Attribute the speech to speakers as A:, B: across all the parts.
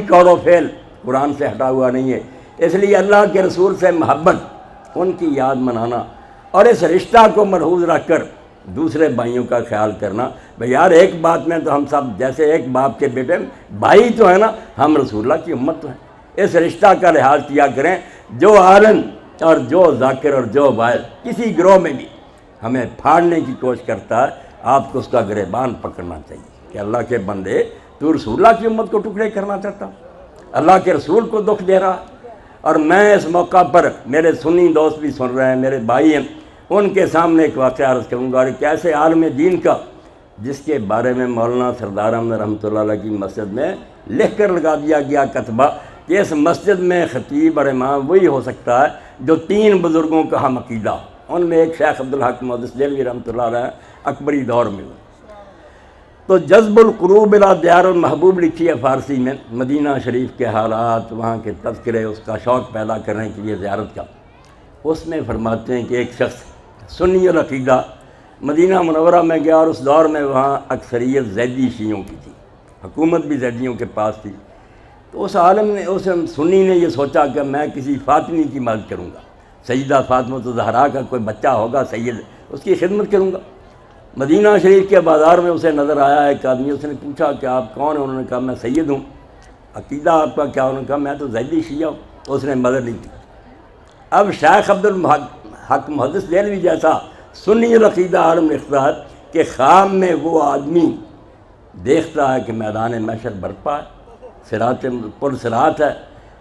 A: قول و فعل قرآن سے ہٹا ہوا نہیں ہے۔ اس لیے اللہ کے رسول سے محبت، ان کی یاد منانا اور اس رشتہ کو ملحوظ رکھ کر دوسرے بھائیوں کا خیال کرنا۔ بھئی یار ایک بات میں تو ہم سب جیسے ایک باپ کے بیٹے بھائی تو ہیں نا، ہم رسول اللہ کی امت تو ہیں۔ اس رشتہ کا لحاظ کیا کریں۔ جو عالم اور جو ذاکر اور جو واعظ کسی گروہ میں بھی ہمیں پھاڑنے کی کوشش کرتا ہے، آپ کو اس کا گریبان پکڑنا چاہیے کہ اللہ کے بندے تو رسول اللہ کی امت کو ٹکڑے کرنا چاہتا ہوں، اللہ کے رسول کو دکھ دے رہا۔ اور میں اس موقع پر میرے سنی دوست بھی سن رہے ہیں، میرے بھائی ہیں، ان کے سامنے ایک واقعہ عرض کروں گا کہ ایسے عالم دین کا جس کے بارے میں مولانا سردار احمد رحمۃ اللہ علیہ کی مسجد میں لکھ کر لگا دیا گیا کتبہ کہ اس مسجد میں خطیب اور امام وہی ہو سکتا ہے جو 3 بزرگوں کا ہم عقیدہ، ان میں ایک شیخ عبدالحق محدث دہلوی رحمۃ اللہ علیہ اکبری دور میں۔ تو جذب القلوب الی دیار المحبوب لکھی ہے فارسی میں، مدینہ شریف کے حالات، وہاں کے تذکرے، اس کا شوق پیدا کرنے کے لیے زیارت کا۔ اس میں فرماتے ہیں کہ ایک شخص سنی العقیدہ مدینہ منورہ میں گیا، اور اس دور میں وہاں اکثریت زیدی شیعوں کی تھی، حکومت بھی زیدیوں کے پاس تھی۔ تو اس عالم نے، اس سنی نے یہ سوچا کہ میں کسی فاطمی کی مدد کروں گا، سیدہ فاطمہ الزہرا کا کوئی بچہ ہوگا سید، اس کی خدمت کروں گا۔ مدینہ شریف کے بازار میں اسے نظر آیا ایک آدمی، اس نے پوچھا کہ آپ کون ہیں؟ انہوں نے کہا میں سید ہوں۔ عقیدہ آپ کا کیا؟ انہوں نے کہا میں تو زیدی شیعہ ہوں۔ اس نے مدد نہیں کی۔ اب شیخ عبدالحق محدث دہلوی جیسا سنی العقیدہ عالم لکھتا ہے کہ خواب میں وہ آدمی دیکھتا ہے کہ میدان محشر برپا ہے، صراط پر صراط ہے،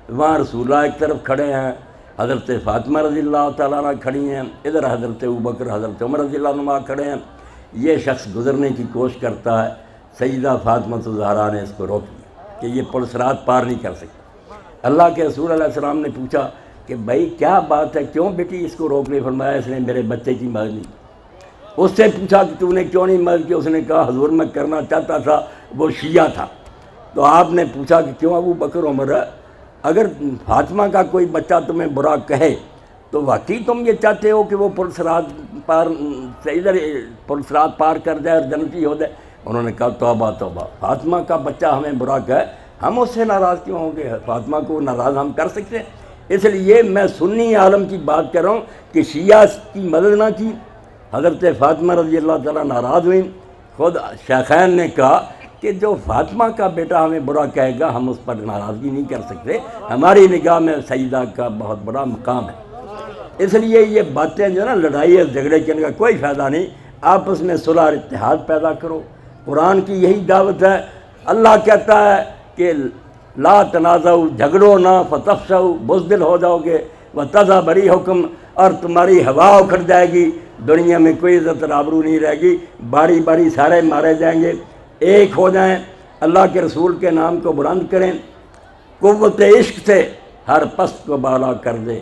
A: وہاں رسول اللہ ایک طرف کھڑے ہیں، حضرت فاطمہ رضی اللہ تعالیٰ عنہ کھڑی ہیں، ادھر حضرت ابوبکر حضرت عمر رضی اللہ عنہ کھڑے ہیں۔ یہ شخص گزرنے کی کوشش کرتا ہے، سیدہ فاطمہ الزہرا نے اس کو روک دیا کہ یہ پل صراط پار نہیں کر سکتا۔ اللہ کے رسول علیہ السلام نے پوچھا کہ بھائی کیا بات ہے، کیوں بیٹی اس کو روک نہیں؟ فرمایا اس نے میرے بچے کی مدد نہیں کی۔ اس سے پوچھا کہ تو نے کیوں نہیں مدد کی؟ اس نے کہا حضور میں کرنا چاہتا تھا، وہ شیعہ تھا۔ تو آپ نے پوچھا کہ کیوں؟ ابو بکر عمر ہے، اگر فاطمہ کا کوئی بچہ تمہیں برا کہے تو واقعی تم یہ چاہتے ہو کہ وہ پل صراط پار سے ادھر پل صراط پار کر جائے اور جنتی ہو جائے؟ انہوں نے کہا توبہ توبہ، فاطمہ کا بچہ ہمیں برا کہے، ہم اس سے ناراض کیوں ہوں گے؟ فاطمہ کو ناراض ہم کر سکتے ہیں؟ اس لیے میں سنی عالم کی بات کر رہا ہوں کہ شیعہ کی مدد نہ کی، حضرت فاطمہ رضی اللہ تعالیٰ ناراض ہوئیں۔ خود شیخین نے کہا کہ جو فاطمہ کا بیٹا ہمیں برا کہے گا ہم اس پر ناراضگی نہیں کر سکتے، ہماری نگاہ میں سیدہ کا بہت بڑا مقام ہے۔ اس لیے یہ باتیں جو ہے نا، لڑائی اور جھگڑے کے کا کوئی فائدہ نہیں، آپس میں صلح اور اتحاد پیدا کرو۔ قرآن کی یہی دعوت ہے۔ اللہ کہتا ہے کہ لا تنازعوا، جھگڑو نہ، فتفشوا، بزدل ہو جاؤ گے، وتذهب ريحكم، اور تمہاری ہوا اکھڑ جائے گی، دنیا میں کوئی عزت اور آبرو نہیں رہے گی، باری باری سارے مارے جائیں گے۔ ایک ہو جائیں، اللہ کے رسول کے نام کو بلند کریں، قوت عشق سے ہر پست کو بالا کر دے،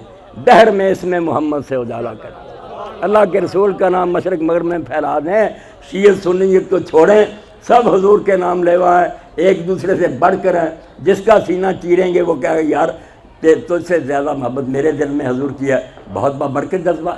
A: دہر میں اس میں محمد سے اجالا کر دے۔ اللہ کے رسول کا نام مشرق مغرب میں پھیلا دیں، شیعت سنیت کو چھوڑیں، سب حضور کے نام لیوائیں، ایک دوسرے سے بڑھ کر ہیں۔ جس کا سینہ چیریں گے وہ کہے گا یار تجھ سے زیادہ محبت میرے دل میں حضور کی ہے، بہت بابرکت جذبہ۔